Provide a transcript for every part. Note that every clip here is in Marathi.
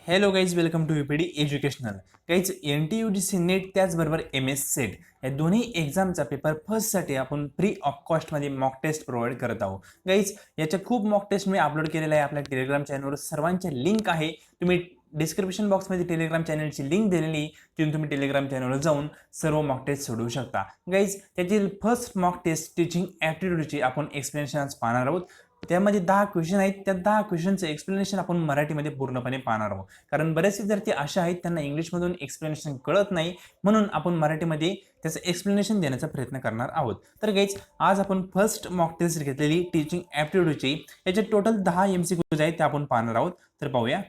Hello guys, welcome to UPD educational. Guys, NTUGC net त्याचबरोबर MS सेट या दोन्ही एक्झामचा पेपर फर्स्टसाठी आपण फ्री ऑफ कॉस्टमध्ये मॉक टेस्ट प्रोव्हाइड करत आहोत. गाईज, याच्या खूप मॉक टेस्ट मी अपलोड केलेला आहे आपल्या टेलिग्राम चॅनलवर. सर्वांच्या लिंक आहे, तुम्ही डिस्क्रिप्शन बॉक्समध्ये टेलिग्राम चॅनलची लिंक दिलेली, तिथून तुम्ही टेलिग्राम चॅनलवर जाऊन सर्व मॉक टेस्ट सोडवू शकता. गाईज, त्यातील फर्स्ट मॉक टेस्ट टीचिंग ॲप्टिट्यूडची आपण एक्सप्लेनेशन आज पाहणार आहोत. त्यामध्ये 10 क्वेश्चन आहेत. त्या 10 क्वेश्चनचं एक्सप्लेनेशन आपण मराठीमध्ये पूर्णपणे पाहणार आहोत, कारण बरेच विद्यार्थी असे आहेत त्यांना इंग्लिशमधून एक्सप्लेनेशन कळत नाही, म्हणून आपण मराठीमध्ये त्याचं एक्सप्लेनेशन देण्याचा प्रयत्न करणार आहोत. तर गाईज, आज आपण फर्स्ट मॉक टेस्ट घेतलेली टीचिंग ॲप्टिट्यूडची, याचे टोटल 10 MCQs आहेत, ते आपण पाहणार आहोत. तर पाहूया.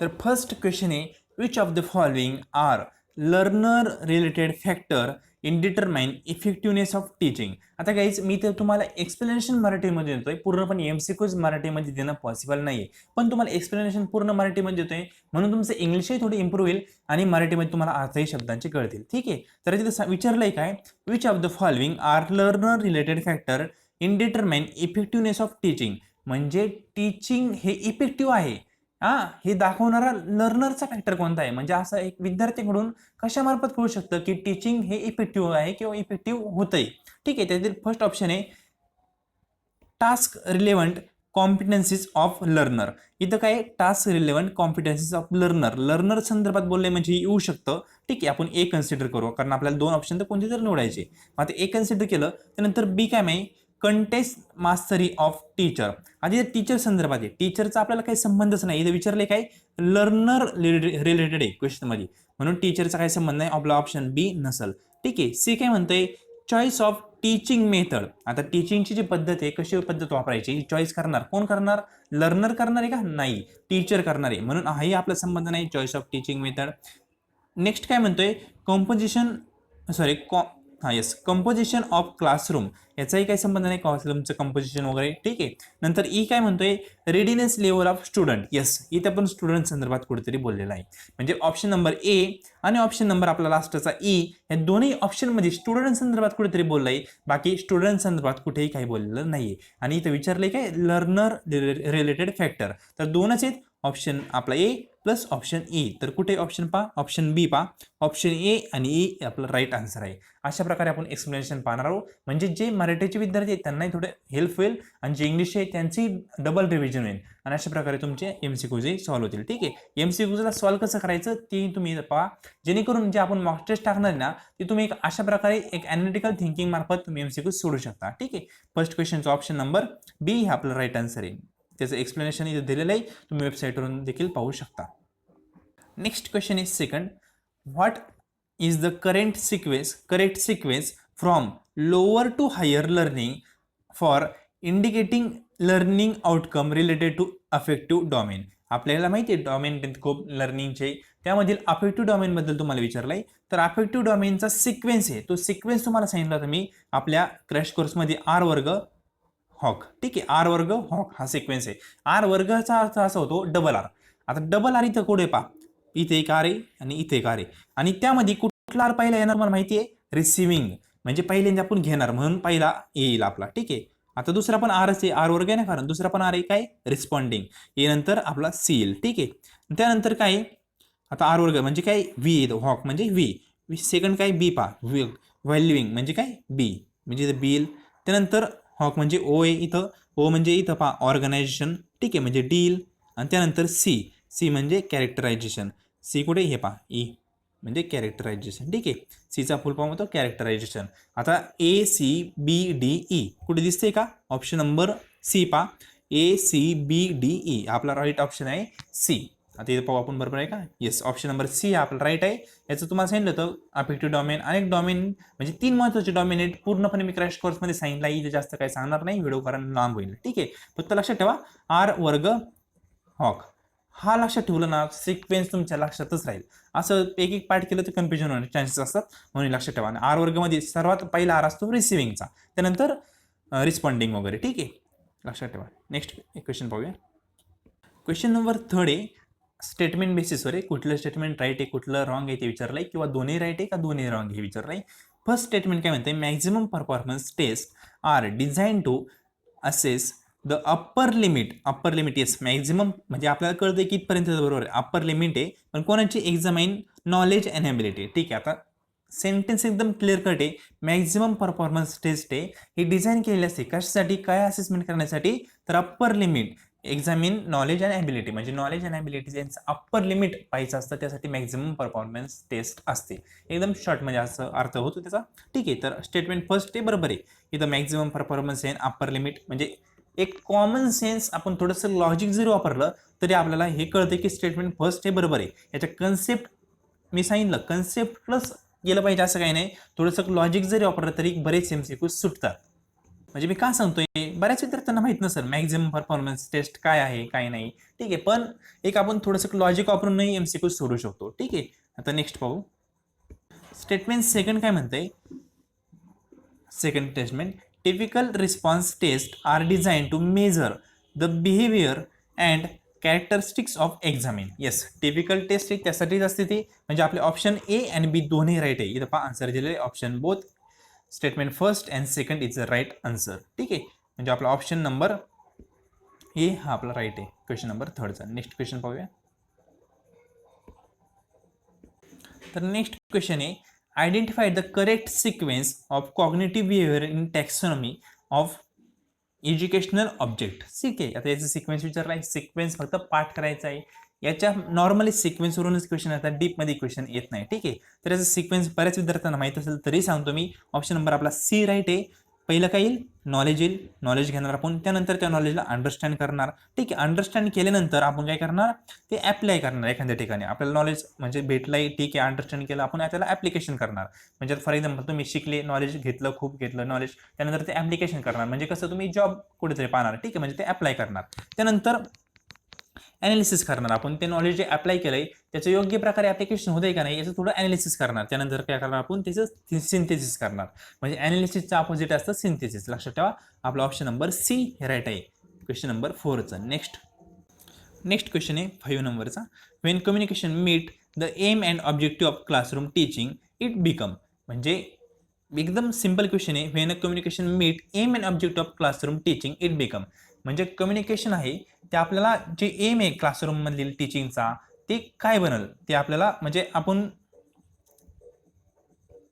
तर फर्स्ट क्वेश्चन आहे, which of the following are learner related factor in determine effectiveness of teaching. आता गाईज, मी तर तुम्हाला एक्सप्लेनेशन मराठीमध्ये देतोय, पूर्णपणे MCQs मराठीमध्ये देणं पॉसिबल नाही आहे, पण तुम्हाला एक्सप्लेनेशन पूर्ण मराठीमध्ये देतोय, म्हणून तुमचं इंग्लिशही थोडी इम्प्रूव्ह होईल आणि मराठीमध्ये तुम्हाला अर्थही शब्दांचे कळतील. ठीक आहे. तर तिथं विचारलंय काय, which of the following are learner related factor in determine effectiveness of teaching. म्हणजे टीचिंग हे इफेक्टिव्ह आहे हे दाखवणारा लर्नरचा फॅक्टर कोणता आहे. म्हणजे असं एक विद्यार्थ्यांकडून कशामार्फत कळू शकतं की टीचिंग हे इफेक्टिव्ह आहे किंवा इफेक्टिव्ह होतंय. ठीक आहे. त्यातील फर्स्ट ऑप्शन आहे task relevant competencies of learner. इथं काय, task relevant competencies of learner, learner संदर्भात बोलले म्हणजे येऊ शकतं. ठीक आहे, आपण ए कन्सिडर करू, कारण आपल्याला 2 ऑप्शन तर कोणते तर निवडायचे. आता ए कन्सिडर केलं, त्यानंतर बी काय माहिती, कंटेस्ट मास्टरी ऑफ टीचर. आधी टीचर संदर्भात आहे, टीचरचा आपल्याला काही संबंधच नाही. इथे विचारले काय, लर्नर रिलेटेड आहे क्वेश्चनमध्ये, म्हणून टीचरचा काही संबंध नाही, आपला ऑप्शन बी नसल. ठीक आहे. सी काय म्हणतंय, चॉईस ऑफ टीचिंग मेथड. आता टीचिंगची जी पद्धत आहे, कशी पद्धत वापरायची ही चॉईस करणार कोण करणार, लर्नर करणार आहे का, नाही, टीचर करणार आहे, म्हणून हाही आपला संबंध नाही, choice of teaching method. Next काय म्हणतोय, कंपोजिशन ऑफ क्लासरूम, याचाही काही संबंध नाही, क्लासरूमचं कंपोजिशन वगैरे. ठीक आहे. नंतर ई काय म्हणतोय, readiness level of student. Yes, इथे पण स्टुडंट संदर्भात कुठेतरी बोललेलं आहे. म्हणजे ऑप्शन नंबर ए आणि ऑप्शन नंबर आपला लास्टचा ई, या दोन्ही ऑप्शनमध्ये स्टुडंट संदर्भात कुठेतरी बोललं आहे, बाकी स्टुडंट संदर्भात कुठेही काही बोललेलं नाहीये. आणि इथं विचारलंय काय, लर्नर रिलेटेड फॅक्टर, तर 2च आहेत, ऑप्शन आपला ए प्लस ऑप्शन ई. तर कुठे ऑप्शन पा, ऑप्शन बी पा, ऑप्शन ए आणि ई आपलं राईट आन्सर आहे. अशा प्रकारे आपण एक्सप्लेनेशन पाहणार आहोत, म्हणजे जे मराठीचे विद्यार्थी आहेत त्यांनाही थोडे हेल्प होईल, आणि जे इंग्लिश आहे त्यांची डबल रिव्हिजन होईल, आणि अशा प्रकारे तुमचे MCQs सॉल्व्ह होतील. ठीक आहे. MCQsला सॉल्व्ह कसं करायचं ते तुम्ही पहा, जेणेकरून जे आपण मॉक टेस्ट टाकणार ना, ते तुम्ही एक अशा प्रकारे एक ॲनालिटिकल थिंकिंग मार्फत तुम्ही MCQs सोडू शकता. ठीक आहे. फर्स्ट क्वेश्चनचा ऑप्शन नंबर बी हे आपलं राईट आन्सर आहे. त्याचं एक्सप्लेनेशन इथे दिलेलं आहे, तुम्ही वेबसाईटवरून देखील पाहू शकता. Next question is second, what is the correct sequence from lower to higher learning for indicating learning outcome related to affective domain. आपल्याला माहिती आहे डोमेन खूप लर्निंगचे, त्यामधील अफेक्टिव्ह डोमेन बद्दल तुम्हाला विचारलंय. तर अफेक्टिव्ह डोमेनचा सिक्वेन्स आहे, तो सिक्वेन्स तुम्हाला सांगितला होता मी आपल्या क्रॅश कोर्समध्ये, आर वर्ग हॉक. ठीक आहे. आर वर्ग हॉक हा सिक्वेन्स आहे. आर वर्गचा अर्थ असा होतो डबल आर. आता डबल आर इथं कुठे पहा, इथे एक आर आहे आणि इथे एक आर आहे, आणि त्यामध्ये कुठला आर पहिला येणार मला माहिती आहे, रिसिव्हिंग, म्हणजे पहिल्यांदा आपण घेणार म्हणून पहिला येईल आपला. ठीक आहे. आता दुसरा पण आरच आहे, आर वर्ग आहे ना, कारण दुसरा पण आर आहे काय, रिस्पॉन्डिंग, ये नंतर आपला सी येईल. ठीक आहे. त्यानंतर काय, आता आर वर्ग म्हणजे काय, व्ही येतो, हॉक म्हणजे व्ही. सेकंड काय, बी पा, व्हॅल्युइंग म्हणजे काय, बी, म्हणजे इथं बी येईल. त्यानंतर हॉक म्हणजे ओ आहे, इथं ओ म्हणजे इथं पहा ऑर्गनायझेशन. ठीक आहे, म्हणजे डील. आणि त्यानंतर सी म्हणजे कॅरेक्टरायझेशन. सी कुठे, हे पहा ई म्हणजे कॅरेक्टरायझेशन. ठीक आहे. सीचा फुल फॉर्म होतो कॅरेक्टरायझेशन. आता ACBDE कुठे दिसते का, ऑप्शन नंबर सी पहा, ACBDE आपला राईट ऑप्शन आहे सी. आता इथे पाहू आपण, बरोबर आहे का, येस, ऑप्शन नंबर सी आपला राईट आहे. याचं तुम्हाला सांगितलं होतं अफेक्टिव्ह डोमेन, अनेक डोमेन म्हणजे 3 महत्त्वाचे डोमेन आहेत, पूर्णपणे मी क्रॅश कोर्समध्ये सांगितलं आहे, इथे जास्त काही सांगणार नाही, व्हिडिओ कारण लांब होईल. ठीक आहे. फक्त लक्षात ठेवा, आर वर्ग हॉक हा लक्षात ठेवलं ना, सिक्वेन्स तुमच्या लक्षातच राहील. असं एक एक पार्ट केलं तर कन्फ्युजन होण्याचे चान्सेस असतात, म्हणून लक्षात ठेवा. आर वर्गमध्ये सर्वात पहिला आर असतो रिसिव्हिंगचा, त्यानंतर रिस्पॉन्डिंग वगैरे. ठीक आहे, लक्षात ठेवा. नेक्स्ट क्वेश्चन पाहूया. क्वेश्चन नंबर 3 आहे, स्टेटमेंट बेसिसवर आहे, कुठलं स्टेटमेंट राईट आहे कुठलं रॉंग आहे ते विचारलंय, किंवा दोन्ही राईट आहे का दोन्ही रॉंग हे विचारलंय. फर्स्ट स्टेटमेंट काय म्हणते, maximum performance test are design to assess the upper limit yes maximum म्हणजे आपल्याला कळतं की इथपर्यंत बरोबर आहे, अप्पर लिमिट आहे, पण कोणाची एक्झामाइन नॉलेज अँड ॲबिलिटी. ठीक आहे, आता सेंटेन्स एकदम क्लिअर कट आहे. मॅक्झिमम परफॉर्मन्स टेस्ट आहे, ही डिझाईन केलेली असते कशासाठी, काय असेसमेंट करण्यासाठी, तर upper limit examine knowledge and ability, म्हणजे नॉलेज अँड ॲबिलिटी यांचं अप्पर लिमिट पाहिजे असतं, त्यासाठी मॅक्झिमम परफॉर्मन्स टेस्ट असते. एकदम शॉर्टमध्ये असं अर्थ होतो त्याचा. ठीक आहे, तर स्टेटमेंट फर्स्ट आहे बरोबर आहे. इथं maximum performance and upper limit म्हणजे एक कॉमन सेन्स आपण थोडंसं लॉजिक जरी वापरलं तरी आपल्याला हे कळतं की स्टेटमेंट फर्स्ट हे बरोबर आहे. याच्या कन्सेप्ट मी सांगितलं, कन्सेप्ट प्लस गेलं पाहिजे असं काही नाही. थोडंसं लॉजिक जरी वापरलं तरी बरेच MCQ सुटतात. म्हणजे मी का सांगतोय, बऱ्याच विद्यार्थ्यांना माहित नसेल मॅक्झिमम परफॉर्मन्स टेस्ट काय आहे काय नाही. ठीक आहे, पण एक आपण थोडंसं लॉजिक वापरूनही MCQ सोडू शकतो. ठीक आहे, आता नेक्स्ट पाहू. स्टेटमेंट सेकंड काय म्हणतंय, second statement, typical response test are design to measure the behaviour and characteristics of examine. Yes, typical test त्यासाठीच असते ती, म्हणजे आपले ऑप्शन ए आणि बी दोन्ही राईट आहे. इथं पहा आन्सर दिलेले option both statement first and second is the right answer. ठीक आहे, म्हणजे आपला ऑप्शन नंबर ए हा आपला राईट आहे क्वेश्चन नंबर थर्डचा. नेक्स्ट क्वेश्चन पाहूया. तर नेक्स्ट क्वेश्चन आहे, identify the correct sequence of cognitive behaviour in taxonomy of educational object. ठीक आहे, आता याचा सिक्वेन्स विचारला आहे, सिक्वेन्स फक्त पाठ करायचा आहे. याच्या नॉर्मली सिक्वेन्सवरूनच क्वेश्चन येतात, डीपमध्ये क्वेश्चन येत नाही. ठीक आहे, तर याचा सिक्वेन्स बऱ्याच विद्यार्थ्यांना माहीत असेल तरी सांगतो मी. ऑप्शन नंबर आपला सी राईट आहे. पहिलं काय येईल, नॉलेज येईल, नॉलेज घेणार आपण, त्यानंतर त्या नॉलेजला अंडरस्टँड करणार. ठीक आहे, अंडरस्टँड केल्यानंतर आपण काय करणार, ते ॲप्लाय करणार एखाद्या ठिकाणी. आपल्याला नॉलेज म्हणजे भेटलंय, ठीक आहे, अंडरस्टँड केलं, आपण त्याला ॲप्लिकेशन करणार. म्हणजे फॉर एक्झाम्पल तुम्ही शिकले, नॉलेज घेतलं, खूप घेतलं नॉलेज, त्यानंतर ते ॲप्लिकेशन करणार. म्हणजे कसं, तुम्ही जॉब कुठेतरी पाहणार. ठीक आहे, म्हणजे ते ॲप्लाय करणार. त्यानंतर ॲनालिसिस करणार, आपण ते नॉलेज जे अप्लाय केलंय त्याचं योग्य प्रकारे ॲप्लिकेशन होतंय का नाही याचं थोडं ॲनालिसिस करणार. त्यानंतर काय करणार, आपण त्याचं सिंथेसिस करणार. म्हणजे ॲनालिसिसचं अपोजिट असतं सिंथेसिस. लक्षात ठेवा, आपला ऑप्शन नंबर सी हे राईट आहे क्वेश्चन नंबर 4चं. नेक्स्ट क्वेश्चन आहे 5 नंबरचा. When communication meet the aim and objective of classroom teaching it become. म्हणजे एकदम सिंपल क्वेश्चन आहे. When communication meet aim and objective of classroom teaching it become. म्हणजे कम्युनिकेशन आहे ते आपल्याला जे एम आहे क्लासरूम मधील टीचिंगचा ते काय बनल ते आपल्याला, म्हणजे आपण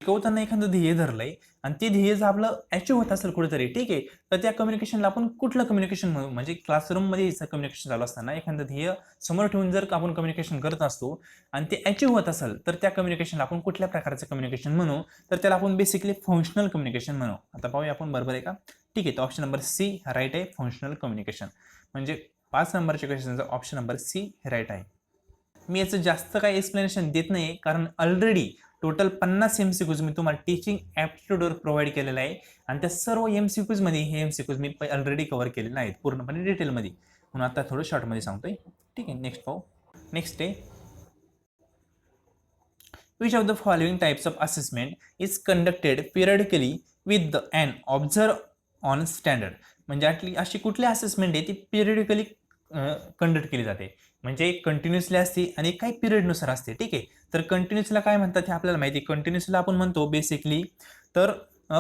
शिकवताना एखादं ध्येय धरलंय आणि ते ध्येय जर आपलं अचीव्ह होत असेल कुठेतरी, ठीक आहे, तर त्या कम्युनिकेशनला आपण कुठलं कम्युनिकेशन म्हणू. म्हणजे क्लासरूम मध्ये कम्युनिकेशन चालू असताना एखादं ध्येय समोर ठेवून जर आपण कम्युनिकेशन करत असतो आणि ते अचीव्ह होत असेल तर त्या कम्युनिकेशनला आपण कुठल्या प्रकारचं कम्युनिकेशन म्हणू, तर त्याला आपण बेसिकली फंक्शनल कम्युनिकेशन म्हणू. आता पाहूया आपण बरोबर आहे का. ठीक आहे, तर ऑप्शन नंबर सी राईट आहे, फंक्शनल कम्युनिकेशन. म्हणजे 5 नंबरच्या क्वेश्चनचा ऑप्शन नंबर सी राईट आहे. मी याचं जास्त काही एक्सप्लेनेशन देत नाही, कारण ऑलरेडी टोटल 50 MCQs मी तुम्हाला टीचिंग ॲप्टिट्यूडवर प्रोव्हाइड केलेलं आहे आणि त्या सर्व MCQs मध्ये हे MCQs मी ऑलरेडी कव्हर केलेले आहेत पूर्णपणे डिटेलमध्ये, म्हणून आता थोडं शॉर्टमध्ये सांगतोय. ठीक आहे, नेक्स्ट पाहू. नेक्स्ट आहे, which of the following types of assessment is conducted periodically with and observe on standard. म्हणजे अशी कुठली असेसमेंट आहे ती पिरियडिकली कंडक्ट केली जाते, म्हणजे कंटिन्युअसली असते आणि काही पिरियडनुसार असते. ठीक आहे, तर कंटिन्युअसला काय म्हणतात हे आपल्याला माहिती आहे. कंटिन्युअसला आपण म्हणतो बेसिकली तर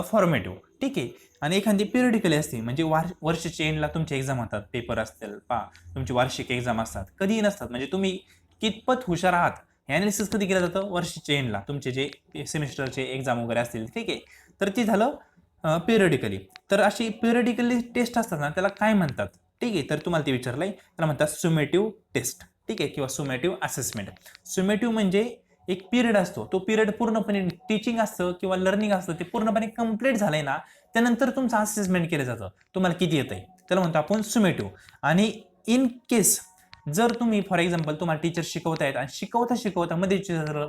फॉर्मेटिव्ह. ठीक आहे, आणि एखादी पिरियडिकली असते, म्हणजे वर्षाच्या एंडला तुमचे एक्झाम होतात, पेपर असतील तुमची वार्षिक एक्झाम असतात, कधीही नसतात. म्हणजे तुम्ही कितपत हुशार आहात हे ॲनालिसिस कधी केलं जातं, वर्षाच्या एंडला तुमचे जे सेमिस्टरचे एक्झाम वगैरे असतील. ठीक आहे, तर ते झालं पिरियडिकली. तर अशी पिरियडिकली टेस्ट असतात ना, त्याला काय म्हणतात. ठीक आहे, तर तुम्हाला ते विचारलंय, त्याला म्हणतात सुमेटिव्ह टेस्ट. ठीक आहे, किंवा सुमेटिव्ह असेसमेंट. सुमेटिव्ह म्हणजे एक पिरियड असतो, तो पिरियड पूर्णपणे टीचिंग असतं किंवा लर्निंग असतं, ते पूर्णपणे कंप्लीट झालंय ना, त्यानंतर तुमचं असेसमेंट केलं जातं, तुम्हाला किती येतंय, त्याला म्हणतो आपण सुमेटिव्ह. आणि इन केस जर तुम्ही फॉर एक्झाम्पल तुम्हाला टीचर शिकवतायत आणि शिकवता मध्ये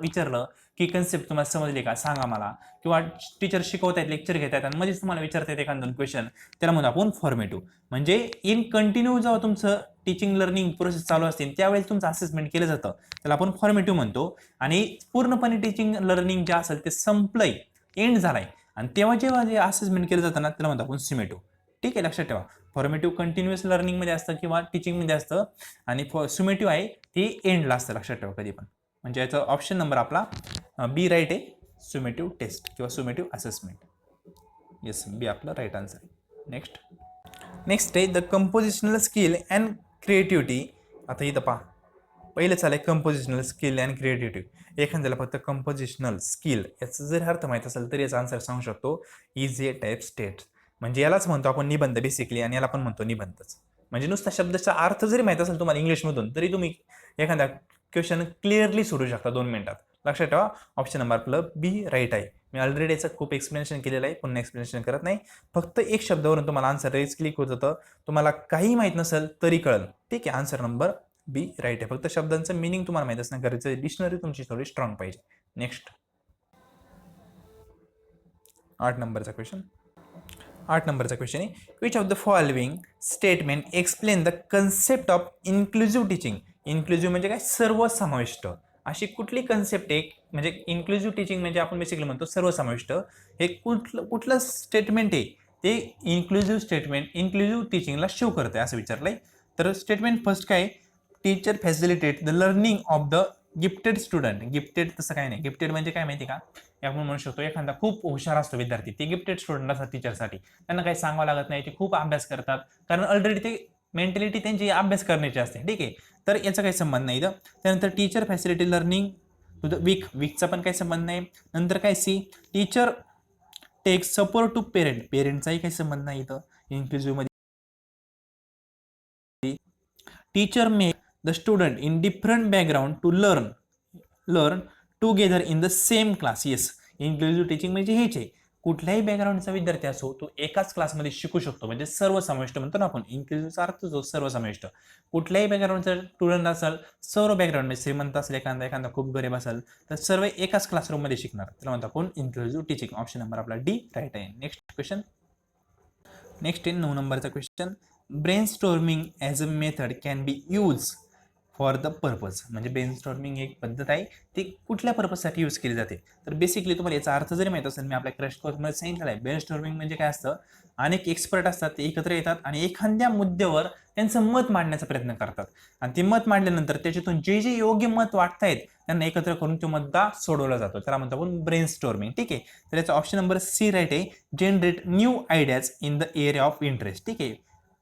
विचारलं की कन्सेप्ट तुम्हाला समजली का सांगा मला, किंवा टीचर शिकवतायत लेक्चर घेत आहेत आणि मध्येच तुम्हाला विचारतायत एखाद 2 क्वेश्चन, त्याला म्हणतो आपण फॉर्मेटिव्ह. म्हणजे इन कंटिन्यू जेव्हा तुमचं टीचिंग लर्निंग प्रोसेस चालू असते त्यावेळेस तुमचं असेसमेंट केलं जातं, त्याला आपण फॉर्मेटिव्ह म्हणतो. आणि पूर्णपणे टीचिंग लर्निंग जे असेल ते संपलंय, एंड झालाय, आणि तेव्हा जेव्हा जे असेसमेंट केलं जातं ना त्याला म्हणतो आपण सुमेटिव्ह. ठीक आहे, लक्षात ठेवा, फॉर्मेटिव्ह कंटिन्युअस लर्निंगमध्ये असतं किंवा टीचिंगमध्ये असतं, आणि सुमेटिव्ह आहे ती एंडला असतं. लक्षात ठेवा कधी पण. म्हणजे याचा ऑप्शन नंबर आपला बी राईट आहे, सुमेटिव्ह टेस्ट किंवा सुमेटिव्ह असेसमेंट. येस, बी आपलं राईट आन्सर आहे. नेक्स्ट आहे the compositional skill and creativity. आता इथं पहा, पहिलं चालय कंपोजिशनल स्किल अँड क्रिएटिव्हिटी. एखाद्याला फक्त कंपोजिशनल स्किल याचा जर अर्थ माहीत असेल तर याचा आन्सर सांगू शकतो इज ए टाईप स्टेट. म्हणजे यालाच म्हणतो आपण निबंध बेसिकली, आणि याला पण म्हणतो निबंधच. म्हणजे नुसता शब्दाचा अर्थ जरी माहीत असेल तुम्हाला इंग्लिशमधून तरी तुम्ही एखादा क्वेश्चन क्लिअरली सोडू शकता 2 मिनिटात. लक्षात ठेवा, ऑप्शन नंबर आपलं बी राईट आहे. मी ऑलरेडी याचं खूप एक्सप्लेनेशन केलेलं आहे, पुन्हा एक्सप्लेनेशन करत नाही. फक्त एक शब्दावरून तुम्हाला आन्सर रेज क्लिक होत होतं, तुम्हाला काही माहीत नसेल तरी कळलं. ठीक आहे, आन्सर नंबर बी राईट आहे. फक्त शब्दांचं मिनिंग तुम्हाला माहीत असणं गरजेचं आहे. डिक्शनरी तुमची थोडी स्ट्रॉंग पाहिजे. नेक्स्ट 8 नंबरचा क्वेश्चन. 8 नंबरचा क्वेश्चन आहे, which of the following statement explain the concept of inclusive teaching. Inclusive म्हणजे काय, सर्वसमाविष्ट. अशी कुठली कन्सेप्ट आहे, म्हणजे इन्क्लुझिव्ह टीचिंग म्हणजे आपण बेसिकली म्हणतो सर्वसमाविष्ट. हे कुठलं स्टेटमेंट आहे ते इन्क्लुझिव्ह स्टेटमेंट इन्क्लुझिव्ह टीचिंगला शो करते असं विचारलंय. तर स्टेटमेंट फर्स्ट काय, teacher facilitate the learning of the gifted student. Gifted तसं काय नाही, गिफ्टेड म्हणजे काय माहिती का, आपण म्हणू शकतो एखादा खूप हुशार असतो विद्यार्थी, ते गिफ्टेड स्टुडंट असतात टीचरसाठी. त्यांना काही सांगावं लागत नाही, ते खूप अभ्यास करतात, कारण ऑलरेडी ते मेंटॅलिटी त्यांची अभ्यास करण्याची असते. ठीक आहे, तर याचा काही संबंध नाही इथं. त्यानंतर teacher facility learning to the वीकचा पण काही संबंध नाही. नंतर काय C, teacher take support to parent. पेरेंटचाही काही संबंध नाही इथं इन्क्लुझिव्ह मध्ये. Teacher make the student in different background to learn together in the same class. Yes, inclusive teaching म्हणजे हेच आहे, कुठल्याही बॅकग्राऊंडचा विद्यार्थी असो तो एकाच क्लासमध्ये शिकू शकतो. म्हणजे सर्वसमाविष्ट म्हणतो ना आपण, इन्क्लुझिव्हचा अर्थ जो सर्वसमाविष्ट. कुठल्याही बॅकग्राऊंडचा स्टुडंट असेल, सर्व बॅकग्राऊंड म्हणजे श्रीमंत असेल एखादा खूप गरीब असेल, तर सर्व एकाच क्लासरूममध्ये शिकणार. त्याला म्हणतो आपण इन्क्लुझिव्ह टीचिंग. ऑप्शन नंबर आपला डी राईट आहे. Next question. नेक्स्ट 9 नंबरचा question, brainstorming as a method can be use for the purpose. म्हणजे ब्रेनस्टॉर्मिंग एक पद्धत आहे, ती कुठल्या पर्पजसाठी यूज केली जाते. तर बेसिकली तुम्हाला याचा अर्थ जरी माहीत असेल, मी आपल्या क्रॅश कोर्समध्ये सांगितलेला आहे. ब्रेनस्टॉर्मिंग म्हणजे काय असतं, अनेक एक्सपर्ट असतात, ते एकत्र येतात आणि एखाद्या मुद्द्यावर त्यांचं मत मांडण्याचा प्रयत्न करतात. आणि ते मत मांडल्यानंतर त्याच्यातून जे जे योग्य मत वाटतायत त्यांना एकत्र करून तो मुद्दा सोडवला जातो. त्याला म्हणतो आपण ब्रेनस्टॉर्मिंग. ठीक आहे, तर याचा ऑप्शन नंबर सी राईट आहे. Generate new ideas in the area of interest. ठीक आहे,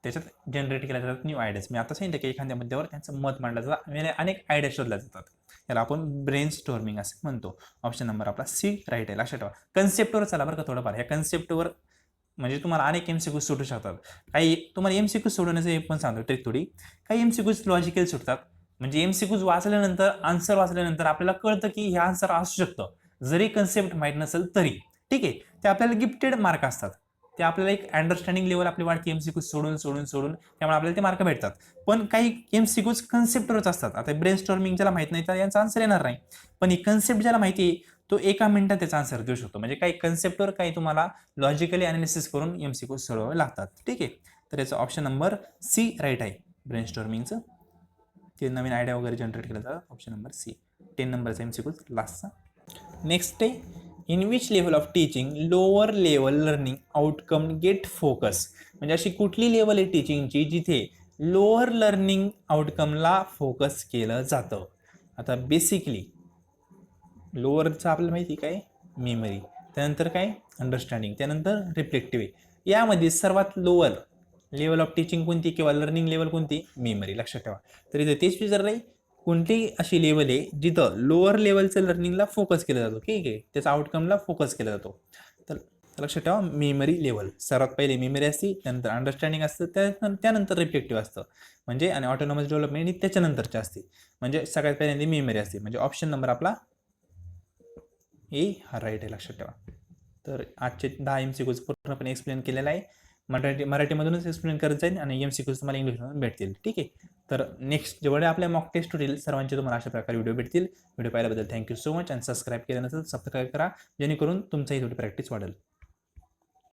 त्याच्यात जनरेट केल्या जातात न्यू आयडियाज. मी आता सांगितलं की एखाद्या मुद्द्यावर त्यांचं मत मांडलं जातं आणि अनेक आयडिया शोधल्या जातात. याला आपण ब्रेन स्टॉर्मिंग असं म्हणतो. ऑप्शन नंबर आपला सी राईट आहे. लक्षात ठेवा, कन्सेप्टवर चला बरं का थोडंफार. ह्या कन्सेप्टवर म्हणजे तुम्हाला अनेक एमसीक्यू सुटू शकतात. काही तुम्हाला एमसीक्यू सोडवण्याचं हे पण सांगतो ट्रिक थोडी. काही एमसीक्यूज लॉजिकल सुटतात, म्हणजे एमसीक्यूज वाचल्यानंतर आन्सर वाचल्यानंतर आपल्याला कळतं की हे आन्सर असू शकतं, जरी कन्सेप्ट माहीत नसेल तरी. ठीक आहे, ते आपल्याला गिफ्टेड मार्क असतात. ते आपल्याला एक अंडरस्टँडिंग लेवल आपली वाढते एमसीक्यूज सोडून त्यामुळे आपल्याला ते मार्क भेटतात. पण काही एमसीक्यूज कन्सेप्टवरच असतात. आता ब्रेनस्टॉर्मिंग ज्याला माहित नाही तर यांचा आन्सर येणार नाही, पण ही कन्सेप्ट ज्याला माहिती आहे तो एका मिनिटात त्याचा आन्सर देऊ शकतो. म्हणजे काही कन्सेप्टवर काही तुम्हाला लॉजिकली अनालिसिस करून एमसीक्यूज सोडवावे लागतात. ठीक आहे, तर याचा ऑप्शन नंबर सी राईट आहे. ब्रेनस्टॉर्मिंगचं ते नवीन आयडिया वगैरे जनरेट केलं जातं. Option number C. 10 नंबरचा एमसीक्यूज लास्टचा. नेक्स्ट आहे, in which level of teaching lower level learning outcome get focus. म्हणजे अशी कुठली लेवल आहे टीचिंगची जिथे लोअर लर्निंग आउटकमला फोकस केलं जातं. आता बेसिकली लोअरचं आपल्याला माहिती काय, मेमरी, त्यानंतर काय अंडरस्टँडिंग, त्यानंतर रिफ्लेक्टिव्ह. यामध्ये सर्वात लोअर लेवल ऑफ टीचिंग कोणती किंवा लर्निंग लेवल कोणती, मेमरी. लक्षात ठेवा. तर इथे तेच विचार नाही, कोणती अशी लेवल आहे जिथं लोअर लेवलचं लर्निंगला फोकस केला जातो. ठीक आहे, त्याचा आउटकमला फोकस केला जातो. तर लक्षात ठेवा, मेमरी लेवल सर्वात पहिले मेमरी असते, त्यानंतर अंडरस्टँडिंग असतं, त्यानंतर रिफ्लेक्टिव्ह असतं म्हणजे, आणि ऑटोनॉमस डेव्हलपमेंट त्याच्यानंतरची असते. म्हणजे सगळ्यात पहिल्यांदा मेमरी असते. म्हणजे ऑप्शन नंबर आपला ए हा राईट आहे. लक्षात ठेवा. तर आजचे 10 एमसीक्यूज पूर्णपणे एक्सप्लेन केलेला आहे. मराठीमधूनच एक्सप्लेन करत जाईल आणि एमसीक्यूज तुम्हाला इंग्लिशमधून भेटतील. ठीक आहे, तर नेक्स्ट जेवढे आपल्या मॉक टेस्ट होतील सर्वांचे तुम्हाला अशा प्रकारे व्हिडिओ भेटतील. व्हिडिओ पाहिल्याबद्दल थँक्यू सो मच. आणि सबस्क्राईब केलं नसेल सबस्क्राईब करा, जेणेकरून तुमचाही थोडी प्रॅक्टिस वाढेल.